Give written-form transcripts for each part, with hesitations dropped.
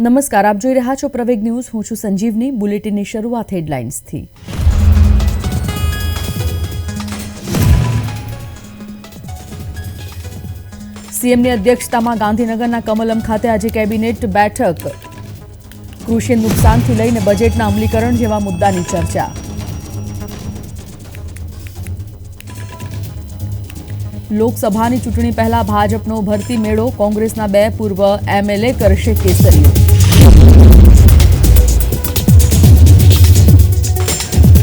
નમસ્કાર, આપ જોઈ રહ્યા છો પ્રવેગ ન્યૂઝ. હું છું સંજીવની. બુલેટિનની શરૂઆત હેડલાઇન્સથી. સીએમની અધ્યક્ષતામાં ગાંધીનગરના કમલમ ખાતે આજે કેબિનેટ બેઠક. કૃષિ નુકસાનથી લઈને બજેટના અમલીકરણ જેવા મુદ્દાની ચર્ચા. લોકસભાની ચૂંટણી પહેલા ભાજપનો ભરતી મેળો. કોંગ્રેસના 2 પૂર્વ એમએલએ કરશે કેસરીઓ.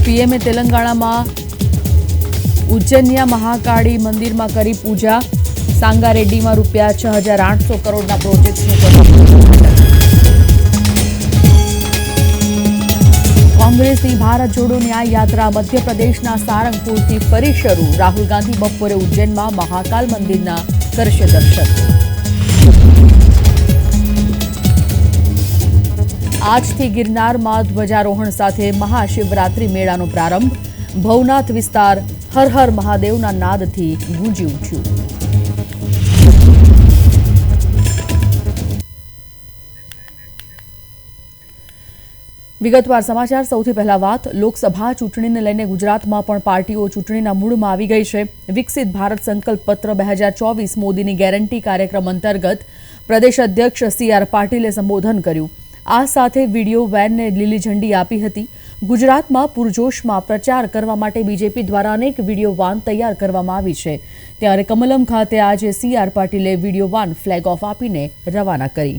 પીએમએ તેલંગાણામાં ઉજ્જૈનિયા મહાકાળી મંદિરમાં કરી પૂજા. સાંગારેડ્ડીમાં રૂપિયા 6,800 કરોડના પ્રોજેક્ટનું કર્યું. કોંગ્રેસની ભારત જોડો ન્યાય યાત્રા મધ્યપ્રદેશના સારંગપુરથી ફરી શરૂ. રાહુલ ગાંધી બપોરે ઉજ્જૈનમાં મહાકાલ મંદિરના કરશે દર્શન. આજથી ગિરનારમાં ધ્વજારોહણ સાથે મહાશિવરાત્રી મેળાનો પ્રારંભ. ભવનાથ વિસ્તાર હર હર મહાદેવના નાદથી ગુંજી ઉઠ્યું. વિગતવાર સમાચાર. સૌથી પહેલા વાત લોકસભા ચૂંટણીને લઈને ગુજરાતમાં પણ પાર્ટીઓ ચૂંટણીના મૂડમાં આવી ગઈ છે. વિકસિત ભારત સંકલ્પ પત્ર 2024 મોદીની ગેરંટી કાર્યક્રમ અંતર્ગત પ્રદેશ અધ્યક્ષ CR પાટીલે સંબોધન કર્યું. આ સાથે વિડીયો વેનને લીલી ઝંડી આપી હતી. ગુજરાતમાં પૂરજોશમાં પ્રચાર કરવા માટે બીજેપી દ્વારા અનેક વિડીયો વાન તૈયાર કરવામાં આવી છે. ત્યારે કમલમ ખાતે આજે CR પાટીલે વિડીયો વાન ફ્લેગ ઓફ આપીને રવાના કરી.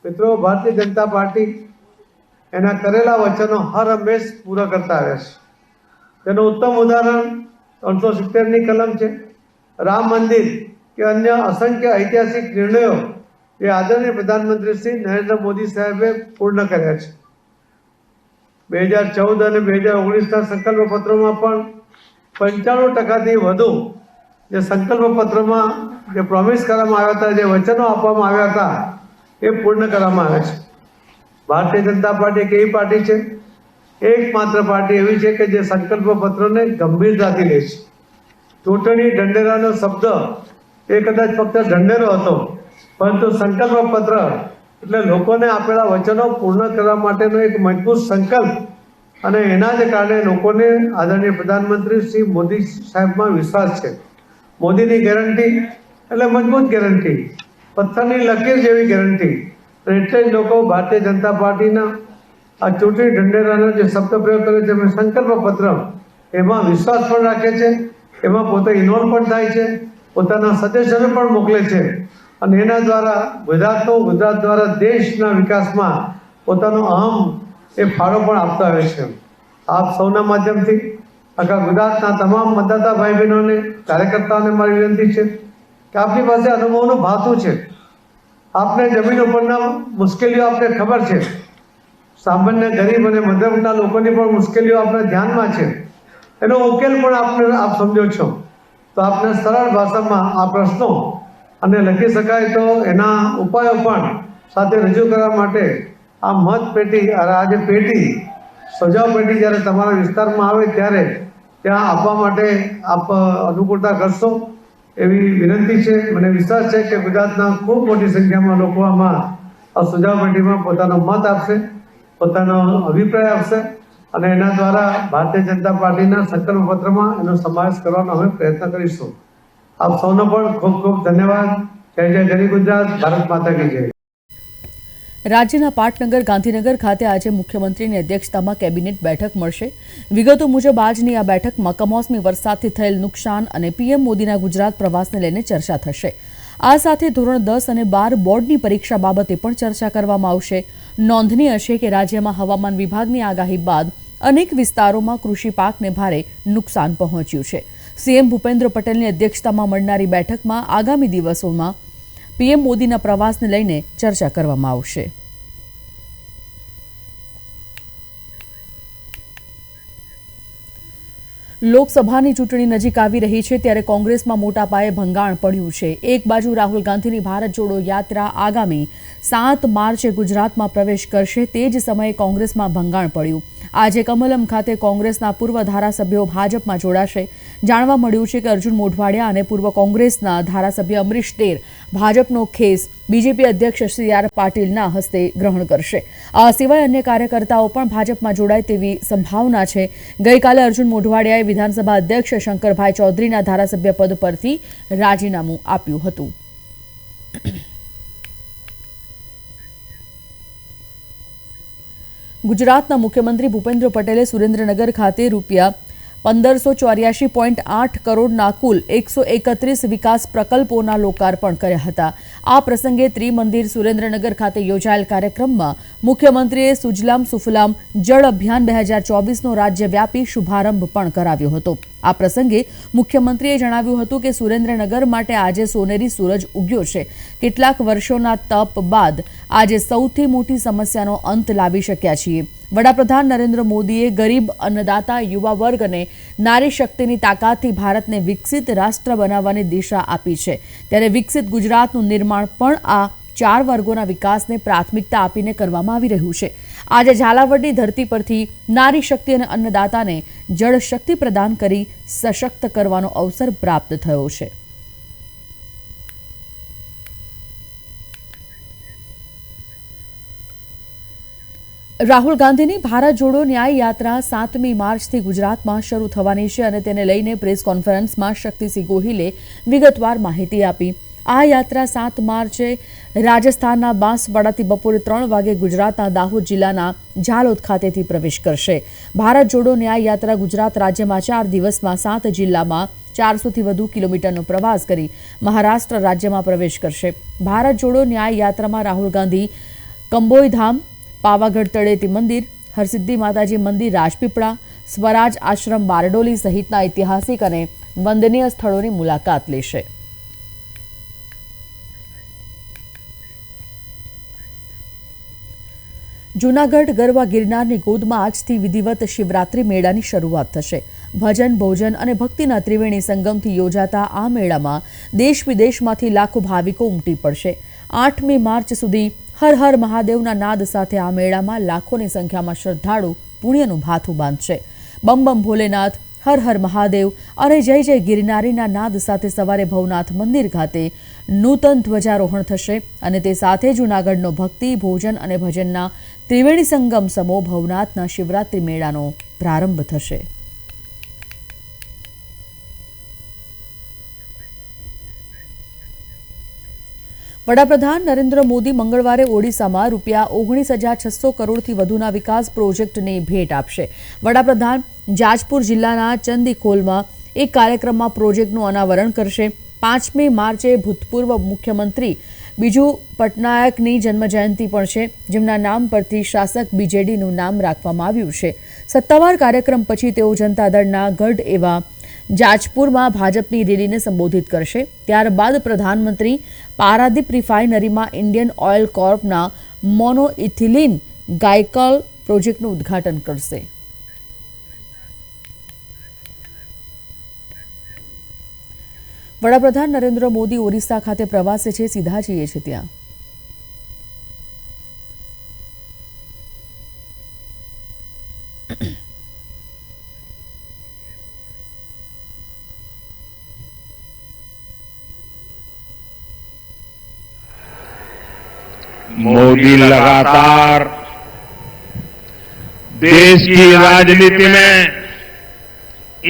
મિત્રો, ભારતીય જનતા પાર્ટી એના કરેલા વચનો હર હંમેશ પૂરા કરતા આવ્યા છે. તેનું ઉત્તમ ઉદાહરણ 370ની કલમ છે. રામ મંદિર કે અન્ય અસંખ્ય ઐતિહાસિક નિર્ણયો એ આદરણીય પ્રધાનમંત્રી શ્રી નરેન્દ્ર મોદી સાહેબે પૂર્ણ કર્યા છે. 2014 અને 2019ના સંકલ્પ પત્રોમાં પણ 95%થી વધુ જે સંકલ્પ પત્રમાં જે પ્રોમિસ કરવામાં આવ્યા હતા, જે વચનો આપવામાં આવ્યા હતા, એ પૂર્ણ કરવામાં આવે છે. ભારતીય જનતા પાર્ટી એક એવી પાર્ટી છે, એકમાત્ર પાર્ટી એવી છે કે જે સંકલ્પ પત્રને ગંભીરતાથી લે છે. ચૂંટણી ઢંઢેરાનો શબ્દ એ કદાચ ફક્ત ઢંઢેરો હતો, પરંતુ સંકલ્પ પત્ર એટલે લોકોને આપેલા વચનો પૂર્ણ કરવા માટેનો એક મજબૂત સંકલ્પ, અને એના જ કારણે લોકોને આદરણીય પ્રધાનમંત્રી શ્રી મોદી સાહેબમાં વિશ્વાસ છે. મોદીની ગેરંટી એટલે મજબૂત ગેરંટી, પથ્થરની લકીર જેવી ગેરંટી. એટલે જ લોકો ભારતીય જનતા પાર્ટીના આ ચૂંટણી ઢંઢેરાનો જે શબ્દ પ્રયોગ કરે છે, એમાં સંકલ્પ પત્ર, એમાં વિશ્વાસ પણ રાખે છે, એમાં પોતે ઇન્વોલ્વ પણ થાય છે, પોતાના સદસ્યોને પણ મોકલે છે, અને એના દ્વારા ગુજરાત દ્વારા દેશના વિકાસમાં પોતાનો અહમ એ ફાળો પણ આપતો આવે છે. આપ સૌના માધ્યમથી આખા ગુજરાતના તમામ મતદાતા ભાઈ બહેનોને, કાર્યકર્તાઓને મારી વિનંતી છે કે આપની પાસે અનુભવનું ભાથું છે. આપને જમીન ઉપરના મુશ્કેલીઓ આપને ખબર છે. સામાન્ય ગરીબ અને મધ્યમના લોકોની પણ મુશ્કેલીઓ આપના ધ્યાનમાં છે. એનો ઉકેલ પણ આપ સમજો છો. તો આપને સરળ ભાષામાં આ પ્રશ્નો અને લખી શકાય તો એના ઉપાયો પણ સાથે રજૂ કરવા માટે આ મત પેટી, આ જે પેટી, સજાવ પેટી જ્યારે તમારા વિસ્તારમાં આવે ત્યારે ત્યાં આપવા માટે આપ અનુકૂળતા કરશો એવી વિનંતી છે. મને વિશ્વાસ છે કે ગુજરાતના ખૂબ મોટી સંખ્યામાં લોકો આમાં આ સુઝાવ પેટીમાં પોતાનો મત આપશે, પોતાનો અભિપ્રાય આપશે, અને એના દ્વારા ભારતીય જનતા પાર્ટીના સંકલ્પ પત્રમાં એનો સમાવેશ કરવાનો અમે પ્રયત્ન કરીશું. આપ સૌનો પણ ખૂબ ખૂબ ધન્યવાદ. જય જય ગરી ગુજરાત. ભારત માતા કી જય. રાજ્યના પાટનગર ગાંધીનગર ખાતે આજે મુખ્યમંત્રીની અધ્યક્ષતામાં કેબિનેટ બેઠક મળશે. વિગતો મુજબ આજની આ બેઠકમાં કમોસમી વરસાદથી થયેલ નુકસાન અને પીએમ મોદીના ગુજરાત પ્રવાસને લઈને ચર્ચા થશે. આ સાથે ધોરણ 10 અને 12 બોર્ડની પરીક્ષા બાબતે પણ ચર્ચા કરવામાં આવશે. નોંધનીય છે કે રાજ્યમાં હવામાન વિભાગની આગાહી બાદ અનેક વિસ્તારોમાં કૃષિ પાકને ભારે નુકસાન પહોંચ્યું છે. સીએમ ભૂપેન્દ્ર પટેલની અધ્યક્ષતામાં મળનારી બેઠકમાં આગામી દિવસોમાં પીએમ મોદીના પ્રવાસને લઈને ચર્ચા કરવામાં આવશે. લોકસભાની ચૂંટણી નજીક આવી રહી છે ત્યારે કોંગ્રેસમાં મોટા પાયે ભંગાણ પડ્યું છે. એક બાજુ રાહુલ ગાંધીની ભારત જોડો યાત્રા આગામી 7 માર્ચે ગુજરાતમાં પ્રવેશ કરશે, તે જ સમયે કોંગ્રેસમાં ભંગાણ પડ્યું. આજે કમલમ ખાતે કોંગ્રેસના પૂર્વ ધારાસભ્યો ભાજપમાં જોડાશે. જાણવા મળ્યું છે કે અર્જુન મોઢવાડિયા અને પૂર્વ કોંગ્રેસના ધારાસભ્ય અમરીશ ડેર ભાજપનો ખેસ બીજેપી અધ્યક્ષ CR પાટીલના હસ્તે ગ્રહણ કરશે. આ સિવાય અન્ય કાર્યકર્તાઓ પણ ભાજપમાં જોડાય તેવી સંભાવના છે. ગઈકાલે અર્જુન મોઢવાડિયાએ વિધાનસભા અધ્યક્ષ શંકરભાઈ ચૌધરીના ધારાસભ્ય પદ પરથી રાજીનામું આપ્યું હતું. ગુજરાતના મુખ્યમંત્રી ભૂપેન્દ્ર પટેલે સુરેન્દ્રનગર ખાતે ₹1584.8 કરોડના કુલ 131 વિકાસ પ્રકલ્પોના લોકાર્પણ કર્યા હતા. આ પ્રસંગે ત્રિમંદિર સુરેન્દ્રનગર ખાતે યોજાયેલ કાર્યક્રમમાં મુખ્યમંત્રીએ સુજલામ સુફલામ જળ અભિયાન 2024નો રાજ્યવ્યાપી શુભારંભ પણ કરાવ્યો હતો. આ પ્રસંગે મુખ્યમંત્રીએ જણાવ્યું હતું કે સુરેન્દ્રનગર માટે આજે સોનેરી સૂરજ ઉગ્યો છે. કેટલાક વર્ષોના તપ બાદ આજે સૌથી મોટી સમસ્યાનો અંત લાવી શક્યા છીએ. વડાપ્રધાન નરેન્દ્ર મોદીએ ગરીબ, અન્નદાતા, યુવા વર્ગ અને નારી શક્તિની તાકાતથી ભારતને વિકસિત રાષ્ટ્ર બનાવવાની દિશા આપી છે. ત્યારે વિકસિત ગુજરાતનું નિર્માણ પણ આ 4 વર્ગોના વિકાસને પ્રાથમિકતા આપીને કરવામાં આવી રહ્યું છે. આજે ઝાલાવાડની ધરતી પરથી નારી શક્તિ અને અન્નદાતાને જળ શક્તિ પ્રદાન કરી સશક્ત કરવાનો અવસર પ્રાપ્ત થયો છે. રાહુલ ગાંધીની ભારત જોડો ન્યાય યાત્રા 7મી માર્ચથી ગુજરાતમાં શરૂ થવાની છે અને તેને લઈને પ્રેસ કોન્ફરન્સમાં શક્તિસિંહ ગોહિલે વિગતવાર માહિતી આપી. આ યાત્રા 7 માર્ચે રાજસ્થાનના બાંસવાડાથી બપોરે 3 વાગે ગુજરાતના દાહોદ જિલ્લાના ઝાલોદ ખાતેથી પ્રવેશ કરશે. ભારત જોડો ન્યાય યાત્રા ગુજરાત રાજ્યમાં 4 દિવસમાં 7 જિલ્લામાં 400થી વધુ કિલોમીટરનો પ્રવાસ કરી મહારાષ્ટ્ર રાજ્યમાં પ્રવેશ કરશે. ભારત જોડો ન્યાય યાત્રામાં રાહુલ ગાંધી કંબોઈધામ, પાવાગઢ તળેટી મંદિર, હરસિદ્ધિ માતાજી મંદિર રાજપીપળા, સ્વરાજ આશ્રમ બારડોલી સહિતના ઐતિહાસિક અને વંદનીય સ્થળોની મુલાકાત લેશે. જૂનાગઢ ગરવા ગિરનારની ગોદમાં આજથી વિધિવત શિવરાત્રી મેળાની શરૂઆત થશે. ભજન, ભોજન અને ભક્તિના ત્રિવેણી સંગમથી યોજાતા આ મેળામાં દેશ વિદેશમાંથી લાખો ભાવિકો ઉમટી પડશે. 8મી માર્ચ સુધી હર હર મહાદેવના નાદ સાથે આ મેળામાં લાખોની સંખ્યામાં શ્રદ્ધાળુ પુણ્યનું ભાથું બાંધશે. બમ બમ ભોલેનાથ, હર હર મહાદેવ અને જય જય ગિરનારીના નાદ સાથે સવારે ભવનાથ મંદિર ખાતે નૂતન ધ્વજારોહણ થશે અને તે સાથે જૂનાગઢનો ભક્તિ, ભોજન અને ભજનના ત્રિવેણી સંગમ સમો ભવનાથના શિવરાત્રી મેળાનો પ્રારંભ થશે. વડાપ્રધાન નરેન્દ્ર મોદી મંગળવારે ઓડિશામાં ₹19,600 કરોડથી વધુના વિકાસ પ્રોજેક્ટને ભેટ આપશે. વડાપ્રધાન જાજપુર જિલ્લાના ચંદીખોલમાં એક કાર્યક્રમમાં પ્રોજેક્ટનું અનાવરણ કરશે. 5મી માર્ચે ભૂતપૂર્વ મુખ્યમંત્રી બીજુ પટનાયકની જન્મજયંતિ પણ છે, જેમના નામ પરથી શાસક BJDનું નામ રાખવામાં આવ્યું છે. સત્તાવાર કાર્યક્રમ પછી તેઓ જનતા દળના ગઢ એવા જાજપુરમાં ભાજપની રેલીને સંબોધિત કરશે. ત્યારબાદ પ્રધાનમંત્રી પારાદીપ રિફાઇનરીમાં ઇન્ડિયન ઓઇલ કોર્પના મોનોઇથિલિન ગ્લાયકોલ પ્રોજેક્ટનું ઉદ્ઘાટન કરશે. વડાપ્રધાન નરેન્દ્ર મોદી ઓરિસ્સા ખાતે પ્રવાસે છે. સીધા જઈએ છે ત્યાં. मोदी लगातार देश की राजनीति में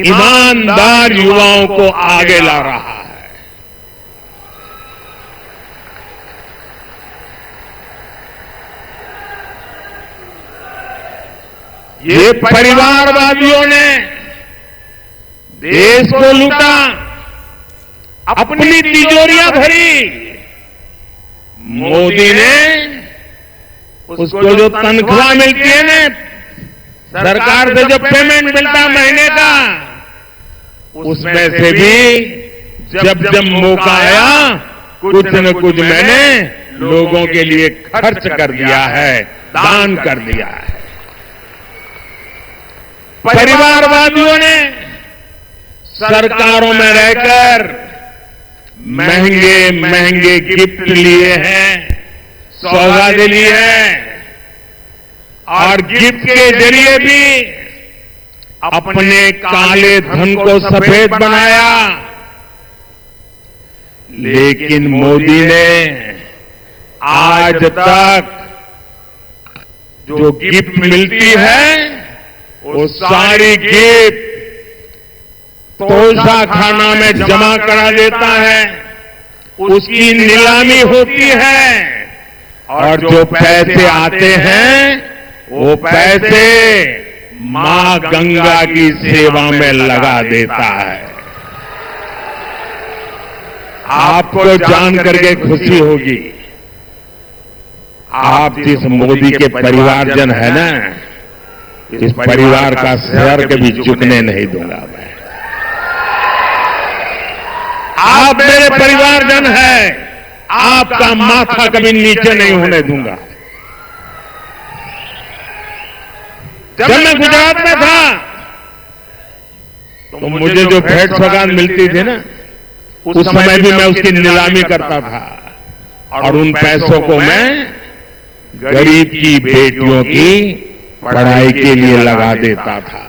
ईमानदार युवाओं को आगे ला रहा है. ये परिवारवादियों ने देश को लूटा, अपनी तिजोरियां भरी. मोदी ने उसको जो तनख्वाह मिलती है ना, सरकार से जो पेमेंट मिलता है महीने का, उसमें से भी जब जब मौका आया कुछ न कुछ मैंने लोगों के लिए खर्च कर दिया है, दान कर दिया है. परिवारवादियों ने सरकारों में रहकर महंगे महंगे गिफ्ट लिए हैं, सौगातें ली हैं. और गिफ्ट के जरिए भी अपने काले धन को सफेद बनाया। लेकिन मोदी ने आज तक जो गिफ्ट मिलती है वो सारी गिफ्ट तोशा खाना में जमा करा देता है, उसकी नीलामी होती है और जो पैसे आते हैं वो पैसे मां गंगा की सेवा में लगा देता है। आपको जान करके खुशी होगी, आप जिस मोदी के परिवारजन है ना, इस परिवार का सर कभी झुकने नहीं दूंगा मैं। आप मेरे परिवारजन है, आपका माथा कभी नीचे नहीं होने दूंगा। जब मैं गुजरात में था तो मुझे जो भेंट सौगात मिलती थी ना, उस समय भी मैं उसकी नीलामी करता था और उन पैसों को मैं गरीब की बेटियों की पढ़ाई के लिए लगा देता था।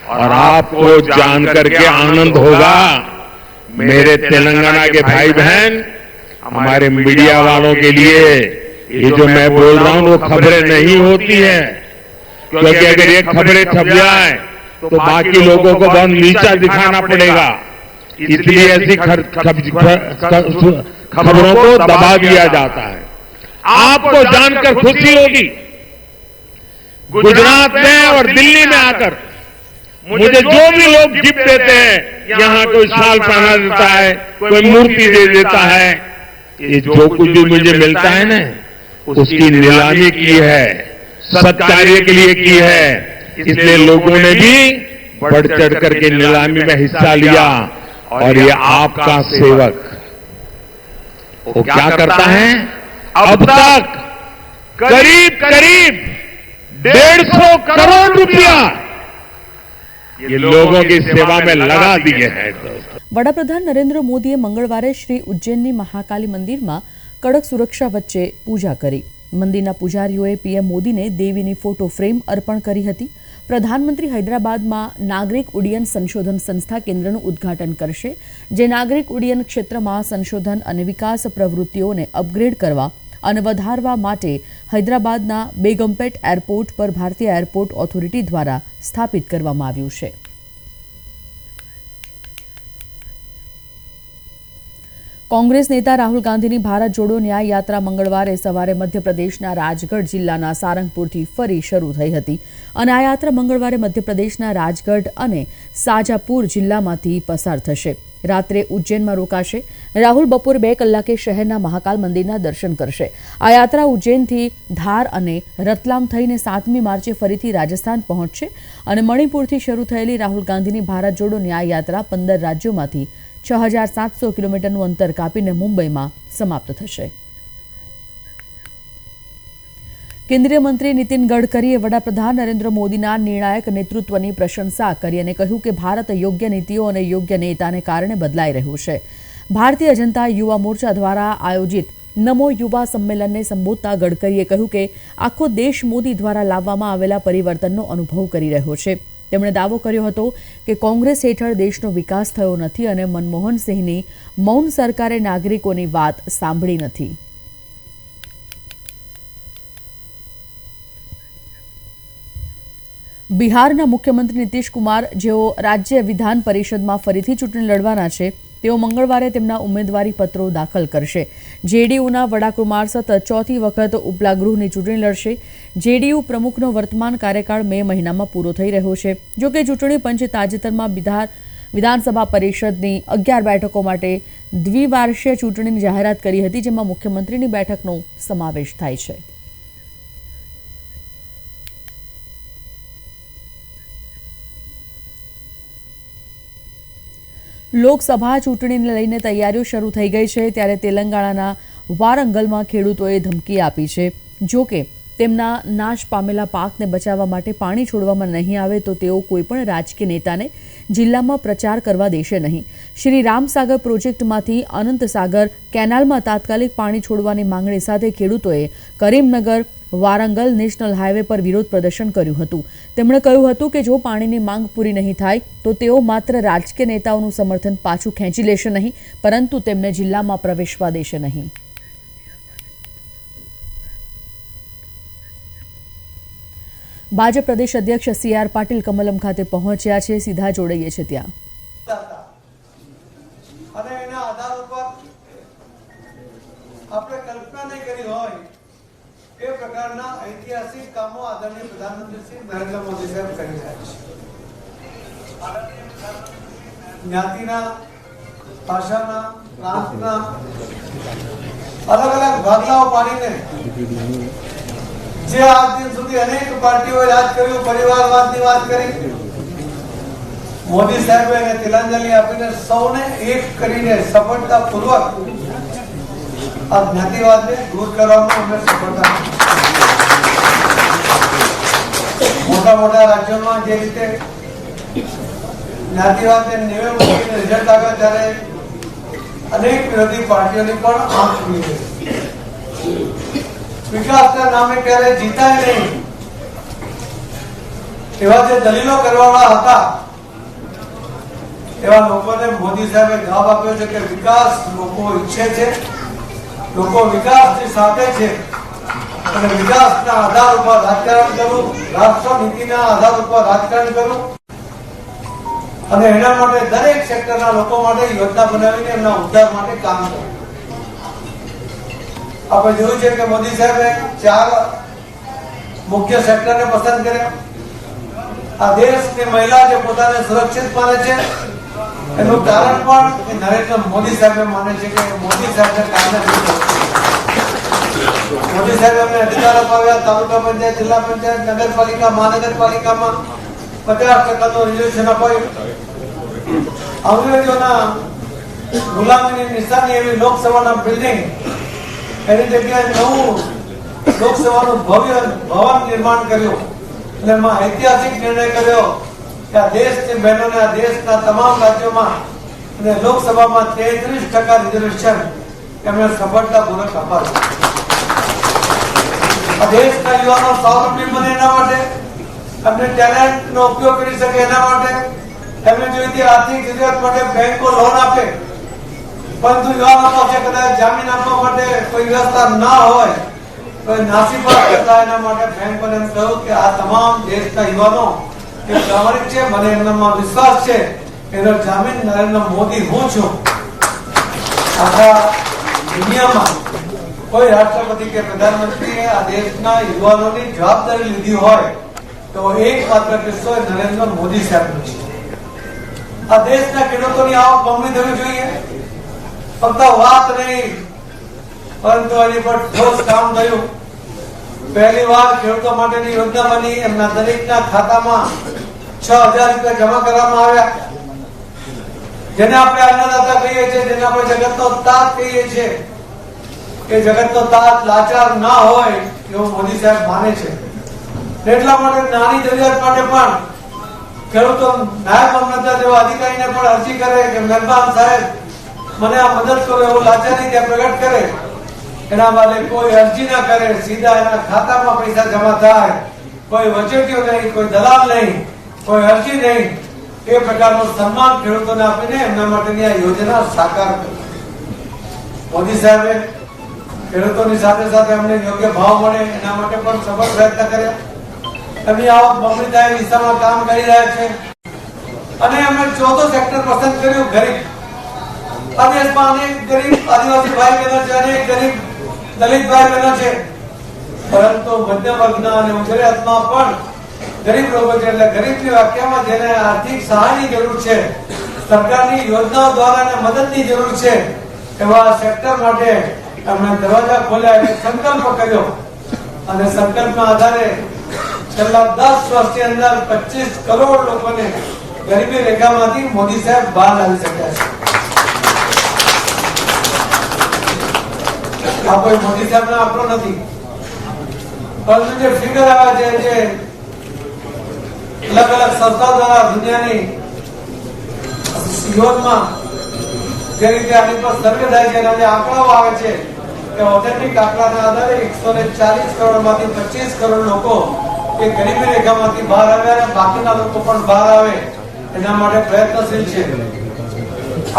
और आपको जान करके आनंद होगा, मेरे तेलंगाना के भाई बहन, हमारे मीडिया वालों के लिए ये जो मैं बोल रहा हूं वो खबरें नहीं होती हैं, क्योंकि अगर ये खबरें छप जाए तो बाकी लोगों को बहुत नीचा दिखाना पड़ेगा, इसलिए ऐसी खबरों को दबा दिया जाता है। आपको जानकर खुशी होगी, गुजरात में और दिल्ली में आकर मुझे जो भी लोग गिफ्ट देते हैं, यहां कोई शाल पहना देता है, कोई मूर्ति दे देता है, ये जो कुछ भी मुझे मिलता है ना, उसकी नीलामी की है, सत्कार्य के लिए की है। इसलिए लोगों ने भी बढ़ चढ़ करके नीलामी में हिस्सा लिया। और ये आपका सेवक वो क्या करता है, अब तक करीब करीब 150 करोड़ रुपया ये लोगों की सेवा में लगा दिए हैं। વડાપ્રધાન નરેન્દ્ર મોદીએ મંગળવારે શ્રી ઉજ્જૈનની મહાકાલી મંદિરમાં કડક સુરક્ષા વચ્ચે પૂજા કરી. મંદિરના પૂજારીઓએ પીએમ મોદીને દેવીની ફોટો ફ્રેમ અર્પણ કરી હતી. પ્રધાનમંત્રી હૈદરાબાદમાં નાગરિક ઉડ્ડયન સંશોધન સંસ્થા કેન્દ્રનું ઉદ્ઘાટન કરશે, જે નાગરિક ઉડ્ડયન ક્ષેત્રમાં સંશોધન અને વિકાસ પ્રવૃત્તિઓને અપગ્રેડ કરવા અને વધારવા માટે હૈદરાબાદના બેગમપેટ એરપોર્ટ પર ભારતીય એરપોર્ટ ઓથોરિટી દ્વારા સ્થાપિત કરવામાં આવ્યું છે. કોંગ્રેસ નેતા રાહુલ ગાંધીની ભારત જોડો ન્યાય યાત્રા મંગળવારે સવારે મધ્યપ્રદેશના રાજગઢ જિલ્લાના સારંગપુરથી ફરી શરૂ થઈ હતી અને આ યાત્રા મંગળવારે મધ્યપ્રદેશના રાજગઢ અને શાજાપુર જિલ્લામાંથી પસાર થશે. રાત્રે ઉજ્જૈનમાં રોકાશે. રાહુલ બપોરે 2 કલાકે શહેરના મહાકાલ મંદિરના દર્શન કરશે. આ યાત્રા ઉજ્જૈનથી ધાર અને રતલામ થઈને 7મી માર્ચે ફરીથી રાજસ્થાન પહોંચશે અને મણિપુરથી શરૂ થયેલી રાહુલ ગાંધીની ભારત જોડો ન્યાય યાત્રા 15 રાજ્યોમાંથી 6700 કિલોમીટરનું અંતર કાપીને મુંબઈમાં સમાપ્ત થશે. કેન્દ્રીય મંત્રી નીતિન ગડકરીએ વડાપ્રધાન નરેન્દ્ર મોદીના નિર્ણાયક નેતૃત્વની પ્રશંસા કરી અને કહ્યું કે ભારત યોગ્ય નીતિઓ અને યોગ્ય નેતાને કારણે બદલાઈ રહ્યું છે. ભારતીય જનતા યુવા મોરચા દ્વારા આયોજિત નમો યુવા સંમેલનને સંબોધતા ગડકરીએ કહ્યું કે આખો દેશ મોદી દ્વારા લાવવામાં આવેલા પરિવર્તનનો અનુભવ કરી રહ્યો છે. તેમણે દાવો કર્યો હતો કે કોંગ્રેસ હેઠળ દેશનો વિકાસ થયો નથી અને મનમોહન સિંહની મૌન સરકારે નાગરિકોની વાત સાંભળી નથી. બિહારના મુખ્યમંત્રી નીતિશ કુમાર, જેઓ રાજ્ય વિધાન પરિષદમાં ફરીથી ચૂંટણી લડવાના છે, તેઓ મંગળવારે તેમના ઉમેદવારી પત્રો દાખલ કરશે. જેડીયુના વડા કુમાર સતત 4થી વખત ઉપલા ગૃહની ચૂંટણી લડશે. જેડીયુ પ્રમુખનો વર્તમાન કાર્યકાળ મે મહિનામાં પૂરો થઈ રહ્યો છે. જોકે ચૂંટણી પંચે તાજેતરમાં વિધાનસભા પરિષદની 11 બેઠકો માટે દ્વિવાર્ષિક ચૂંટણીની જાહેરાત કરી હતી, જેમાં મુખ્યમંત્રીની બેઠકનો સમાવેશ થાય છે. લોકસભા ચૂંટણીને લઈને તૈયારીઓ શરૂ થઈ ગઈ છે, ત્યારે તેલંગાણાના વારંગલમાં ખેડૂતોએ ધમકી આપી છે. જોકે તેમના નાશ પામેલા પાકને બચાવવા માટે પાણી છોડવામાં નહીં આવે તો તેઓ કોઈપણ રાજકીય નેતાને જિલ્લામાં પ્રચાર કરવા દેશે નહીં. શ્રી રામસાગર પ્રોજેક્ટમાંથી અનંત સાગર કેનાલમાં તાત્કાલિક પાણી છોડવાની માંગણી સાથે ખેડૂતોએ કરીમનગર, વારંગલ નેશનલ હાઈવે પર વિરોધ પ્રદર્શન કર્યું હતું. તેમણે કહ્યું હતું કે જો પાણીની માંગ પૂરી નહીં થાય તો તેઓ માત્ર રાજકીય નેતાઓનું સમર્થન પાછું ખેંચી લેશે નહીં, પરંતુ તેમને જિલ્લામાં પ્રવેશવા દેશે નહીં. ભાજપ પ્રદેશ અધ્યક્ષ CR પાટીલ કમલમ ખાતે પહોંચ્યા છે. સીધા જોડાઈએ છે ત્યાં. અને એના આધાર ઉપર આપણે કલ્પના નહીં કરી હોય એ પ્રકારના ઐતિહાસિક કામો આદરણીય પ્રધાનમંત્રી શ્રી નરેન્દ્ર મોદી સાહેબ કરી રહ્યા છે. જ્ઞાતિના, ભાષાના, પ્રાંતના અલગ અલગ ભાગલાઓ પાડીને જે આજ દિન સુધી અનેક પાર્ટીઓએ રાજ કર્યું, પરિવારવાદની વાત કરી, મોદી સાહેબે એને તિલાંજલિ આપીને સૌને એક કરીને સફળતાપૂર્વક આ જ્ઞાતિવાદને દૂર કરવામાં અમને સફળતા મોટા મોટા રાજ્યોમાં જે રીતે જ્ઞાતિવાદને નેવે મૂકીને રિઝલ્ટ આવ્યા ત્યારે અનેક વિરોધી પાર્ટીઓની પણ આંખ ખુલી ગઈ. વિકાસના નામે ક્યારે જીતાય નહીં એવા જે દલીલો કરવાવાળા હતા એવા લોકોને મોદી સાહેબે જવાબ આપ્યો છે કે વિકાસ લોકો ઈચ્છે છે, લોકો વિકાસની સાથે છે અને વિકાસના આધાર ઉપર રાજકારણ કરવું, રાષ્ટ્ર નીતિના આધાર ઉપર રાજકારણ કરવું અને એના માટે દરેક સેક્ટરના લોકો માટે યોજના બનાવીને એમના ઉદ્ધાર માટે કામ કરવું. આપણે જોયું છે કે મોદી સાહેબે 4 મુખ્ય સેક્ટરને પસંદ કર્યા. આ દેશની મહિલા જે પોતાને સુરક્ષિત માને છે એનું કારણ પણ નરેન્દ્ર મોદી સાહેબ માને છે કે મોદી સાહેબને કારણે મોદી સાહેબ અમને અધિકાર અપાવ્યા. તાલુકા પંચાયત, જિલ્લા પંચાયત, નગરપાલિકા, મહાનગરપાલિકામાં 50% રિઝર્વેશન અપાયું. અંગ્રેજોના ગુલામીની નિશાની એવી લોકસભાના બિલ્ડિંગ એની જગ્યાએ નવું લોકસભાનું ભવ્ય ભવન નિર્માણ કર્યું અને એમાં ઐતિહાસિક નિર્ણય કર્યો કે આ દેશની બહેનોને આ દેશના તમામ રાજ્યોમાં અને લોકસભામાં 33% રિઝર્વેશન એમને સફળતાપૂર્વક અપાયું. આ દેશના યુવાનો સ્વાવલંબી બને એના માટે, એમને ટેલેન્ટનો ઉપયોગ કરી શકે એના માટે, એમને જોઈતી આર્થિક જરૂરિયાત માટે બેંકો લોન આપે, પરંતુ યુવાનો પાસે કદાચ જામીન આપવા માટે કોઈ વ્યવસ્થા ના હોય, કોઈ નાસીપાસ કરતા એના માટે બેંકોને એમ કહ્યું કે આ તમામ દેશના યુવાનો કે પ્રામાણિક છે, મને એમનામાં વિશ્વાસ છે, એનો જામીન નરેન્દ્ર મોદી હું છું. આખા દુનિયામાં કોઈ રાષ્ટ્રપતિ કે પ્રધાનમંત્રીએ આ દેશના યુવાનોની જવાબદારી લીધી હોય તો એકમાત્ર કિસ્સો નરેન્દ્ર મોદી સાહેબનો છે. આ દેશના ખેડૂતોની આવક બમણી થવી જોઈએ, ફક્ત વાત નહીં પરંતુ એની પર ઠોસ કામ થયું. પહેલી વાર ખેડૂતો માટેની યોજના બની, એમના દરેકના ખાતામાં 6000 રૂપિયા જમા કરવામાં આવ્યા. જેને આપણે અન્નદાતા કહીએ છીએ, જેને આપણે જગતનો તાત કહીએ છીએ, એ જગતનો તાત લાચાર ના હોય એવું મોદી સાહેબ માને છે. એટલા માટે નાની જરૂરિયાત માટે પણ ખેડૂતો નાયબ મામલતદાર જેવા અધિકારીને પણ અરજી કરે કે મહેરબાન સાહેબ મને આ મદદ કરો, એવું લાચારી ત્યાં પ્રગટ કરે. એના માટે કોઈ અરજી ના કરે, સીધા એના ખાતામાં પૈસા જમા થાય, કોઈ વચેટીઓ નહીં, કોઈ દલાલ નહીં, કોઈ અરજી નહીં. એ પ્રકારનું સન્માન ખેડૂતોને આપીને એમના માટેની આ યોજના સાકાર કરી. મોદી સાહેબે ખેડૂતોની સાથે સાથે એમને યોગ્ય ભાવ મળે એના માટે પણ સફળ પ્રયત્ન કર્યા. એમની આવક બમણી થાય એ દિશામાં કામ કરી રહ્યા છે. અને એમણે 4થું સેક્ટર પસંદ કર્યું, ગરીબ. આ દેશમાં અનેક ગરીબ આદિવાસી ભાઈ બહેનો છે, અનેક ગરીબ દલિત ભાઈ બહેનો છે, પરંતુ મધ્યમ વર્ગના અને ગુજરાતમાં પણ ગરીબ લોકો છે. એટલે ગરીબની વ્યાખ્યામાં જેને આર્થિક સહાયની જરૂર છે, સરકારની યોજનાઓ દ્વારા એને મદદની જરૂર છે, એવા સેક્ટર માટે એમણે દરવાજા ખોલ્યા, એટલે સંકલ્પ કર્યો. અને સંકલ્પના આધારે છેલ્લા 10 વર્ષની અંદર 25 કરોડ લોકોને ગરીબી રેખામાંથી મોદી સાહેબ બહાર લાવી શક્યા છે. આ કોઈ મોદી સાહેબનો આંકડો નથી, પરંતુ જે ફિગર આવ્યા છે, જે અલગ અલગ સંસ્થા દ્વારા દુનિયાની યુરોપમાં જે રીતે આની પર સર્વે થાય છે, એના જે આંકડાઓ આવે છે કે કે ઓથેન્ટિક આંકડાના આધારે 140 કરોડમાંથી 25 કરોડ લોકો એ ગરીબી રેખામાંથી બહાર આવ્યા અને બાકીના લોકો પણ બહાર આવે એના માટે પ્રયત્નશીલ છે.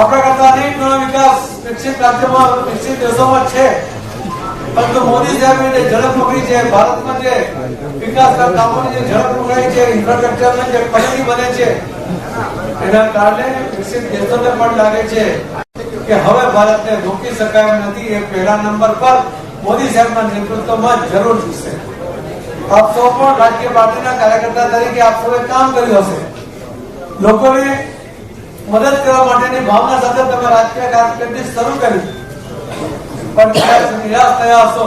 આપણા કરતા અનેક ઘણો વિકાસ વિકસિત રાજ્યોમાં વિકસિત દેશોમાં છે, પરંતુ મોદી સાહેબની જે ઝડપ પકડી છે, ભારતમાં જે વિકાસના કામોની જે ઝડપ પકડાઈ છે, ઇન્ફ્રાસ્ટ્રક્ચરની જે ક્વોલિટી બને છે, એના કારણે વિકસિત દેશોને પણ લાગે છે કે હવે ભારતને રોકી શકાય એમ નથી. એ પહેલા નંબર પર મોદી સાહેબના નેતૃત્વમાં જરૂર થશે. આપ સૌ પણ રાજકીય પાર્ટીના કાર્યકર્તા તરીકે આપ સૌએ કામ કર્યું હશે. લોકોને મદદ કરવા માટેની ભાવના સાથે તમે રાજકીય કારકિર્દી શરૂ કરી, પણ નિરાશ થયા હશો.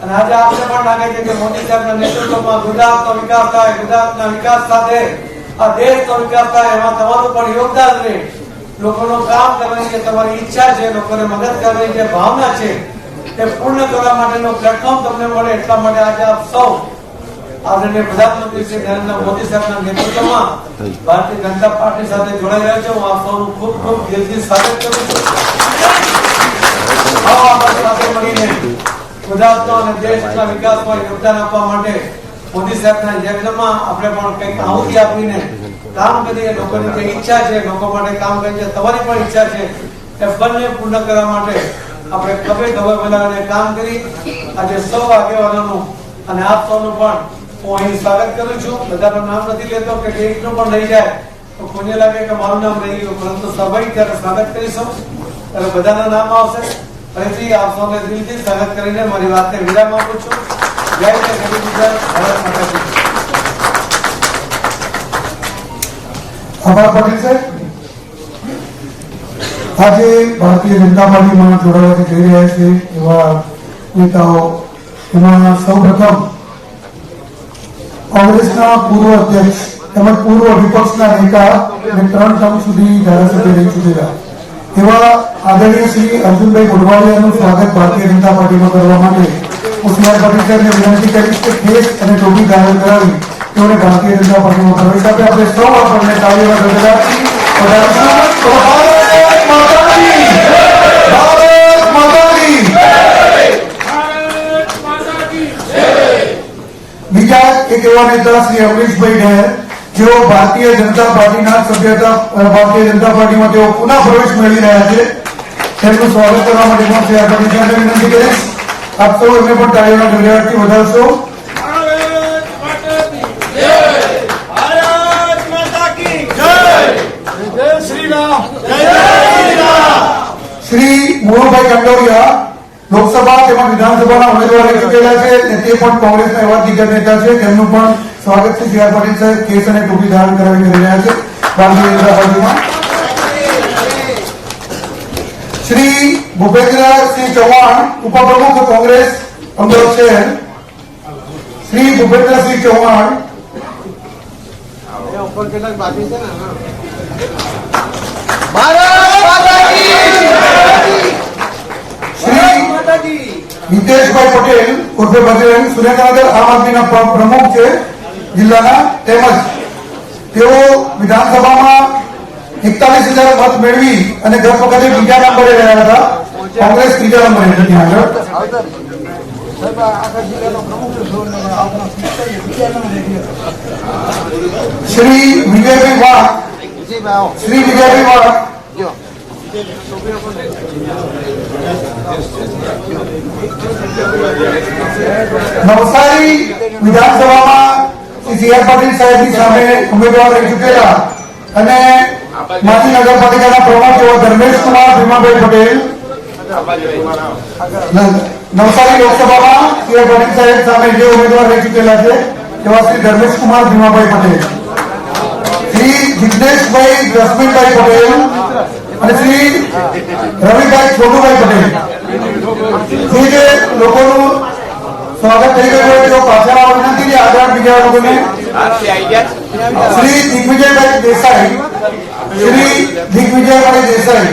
અને આજે આપને પણ લાગે છે કે મોદી સાહેબના નેતૃત્વમાં ગુજરાતનો વિકાસ થાય, ગુજરાતના વિકાસ સાથે આ દેશનો વિકાસ થાય, એમાં તમારું પણ યોગદાન રહે. લોકોનું કામ કરવાની જે તમારી ઈચ્છા છે, લોકોને મદદ કરવાની જે ભાવના છે, તે પૂર્ણ કરવા માટેનો પ્લેટફોર્મ તમને મળે, એટલા માટે આજે આપ સૌ આદરણીય પ્રધાનમંત્રી શ્રી નરેન્દ્ર મોદી સાહેબના નેતૃત્વમાં ભારતીય જનતા પાર્ટી સાથે જોડાઈ રહ્યા છે. હું આપ સૌનું ખૂબ ખૂબ દિલથી સ્વાગત કરું છું. આવો આપણે સાથે મળીને ગુજરાતનો અને દેશના વિકાસમાં યોગદાન આપવા માટે મોદી સાહેબના યજ્ઞમાં આપણે પણ કંઈક આહુતિ આપીને કામ કરીએ. લોકોની જે ઈચ્છા છે, લોકો માટે કામ કરી છે, તમારી પણ ઈચ્છા છે, એ બંને પૂર્ણ કરવા માટે આપણે ખભે ખભે મિલાવીને કામ કરી. આજે સૌ આગેવાનોનું અને આપ સૌનું પણ હું અહીં સ્વાગત કરું છું. બધાનું નામ નથી લેતો કે એકનું પણ રહી જાય તો કોઈને લાગે કે મારું નામ રહી ગયું, પરંતુ સ્વાભાવિક જ્યારે સ્વાગત કરીશું ત્યારે બધાના નામ આવશે. ફરીથી આપ સૌને દિલથી સ્વાગત કરીને મારી વાતને વિરામ આપું છું. જય જય ગરીબ ગુજરાત, ભારત માતા કી જય. આભાર પાટીલ સાહેબ. આજે ભારતીય જનતા પાર્ટીમાં જોડાવા જઈ રહ્યા છે એવા નેતાઓ, એમાં સૌપ્રથમ કોંગ્રેસના પૂર્વ અધ્યક્ષ તેમજ પૂર્વ વિપક્ષના નેતા અને 3 ટર્મ સુધી ધારાસભ્ય રહી ચૂકેલા એવા આદરણીય શ્રી અર્જુનભાઈ મોઢવાડિયાનું સ્વાગત ભારતીય જનતા પાર્ટીમાં કરવા માટે હું સીઆર પાટીલ સાહેબને વિનંતી કરીશ કે ખેસ અને ટોપી ધારણ કરાવી તેઓને ભારતીય જનતા પાર્ટીમાં પ્રવેશ આપે. આપણે સૌ આપણને તાળીઓના ગગડાટથી બીજા એક એવા નેતા શ્રી અમરીશભાઈ ઢેર, જેઓ ભારતીય જનતા પાર્ટીના સભ્યતા ભારતીય જનતા પાર્ટીમાં તેઓ પુનઃ પ્રવેશ મેળવી રહ્યા છે. તેમનું સ્વાગત કરવા માટે હું સીઆર પાટીલ સાહેબને વિનંતી કરીશ. આપ સૌ એમને પણ તાળીઓના ગગડાટથી વધાવશો. શ્રી મોહનભાઈ કંડોરિયા લોકસભા તેમજ વિધાનસભાના ઉમેદવાર રહી ચૂકેલા છે અને તે પણ કોંગ્રેસના એવા દિગ્ગજ નેતા છે. તેમનું પણ સ્વાગત છે. સીઆર પાટીલ સાહેબ કેસ અને ટોપી ધારણ કરાવી કરી રહ્યા છે ભારતીય જનતા પાર્ટીમાં. શ્રી ભૂપેન્દ્રસિંહ ચૌહાણ ઉપપ્રમુખ કોંગ્રેસ અમદાવાદ શહેર. શ્રી ભૂપેન્દ્રસિંહ ચૌહાણ હિતેશભાઈ પટેલ ઉર્ફે બજરંગ સુરેન્દ્રનગર આમ આદમીના પ્રમુખ છે જિલ્લાના, તેમજ તેઓ વિધાનસભામાં 41,000 મત મેળવી અને ગત વખતે બીજા નંબરે રહ્યા હતા. કોંગ્રેસ ત્રીજા નંબરે હતી ત્યાં આગળ. શ્રી વિજયભાઈ વાઘ, શ્રી વિજયભાઈ વાઘ નવસારી વિધાનસભામાં શ્રી સીઆર પાટીલ સાહેબની સામે ઉમેદવાર રહી ચૂકેલા અને માજી નગરપાલિકાના પ્રમુખ એવા ધર્મેશ કુમાર ભીમાભાઈ પટેલ નવસારી લોકસભામાં સીઆર પાટીલ સાહેબ સામે જે ઉમેદવાર રહી ચૂકેલા છે એવા શ્રી ધર્મેશ કુમાર ભીમાભાઈ પટેલ, શ્રી જિગ્નેશભાઈ રશ્મિભાઈ પટેલ અને શ્રી રવિભાઈ છોટુભાઈ પટેલ. જે લોકોનું સ્વાગત થઈ ગયું હોય તેઓ પાછળ આવવા વિનંતી છે. આગળ બીજા લોકોને શ્રી દિગ્વિજયભાઈ દેસાઈ, શ્રી દિગ્વિજયભાઈ દેસાઈ,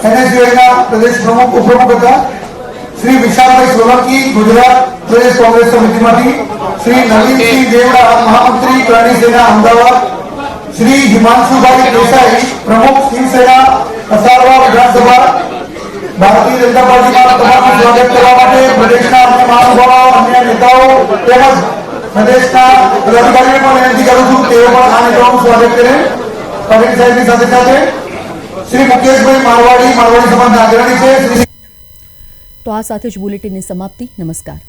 એનએસયુઆઈના પ્રદેશ પ્રમુખ ઉપપ્રમુખ હતા. શ્રી વિશાલભાઈ સોલંકી ગુજરાત પ્રદેશ કોંગ્રેસ સમિતિમાંથી, શ્રી નવીનસિંહ દેવડા મહામંત્રી પ્રાણી સેના અમદાવાદ, શ્રી હિમાંશુભાઈ દેસાઈ પ્રમુખ શિવસેના અસારવા વિધાનસભા ભારતીય જનતા પાર્ટીમાં તમારું સ્વાગત કરવા માટે પ્રદેશના અન્ય મહાનુભાવો અન્ય નેતાઓ તેમજ પ્રદેશના પદાધિકારીઓને પણ વિનંતી કરું છું તેઓ પણ આ નેતાઓનું સ્વાગત કરે. પટેલ સાહેબની સાથે સાથે શ્રી મુકેશભાઈ મારવાડી સમાજના અગ્રણી છે. તો આ સાથે જ બુલેટિનની સમાપ્તિ. નમસ્કાર.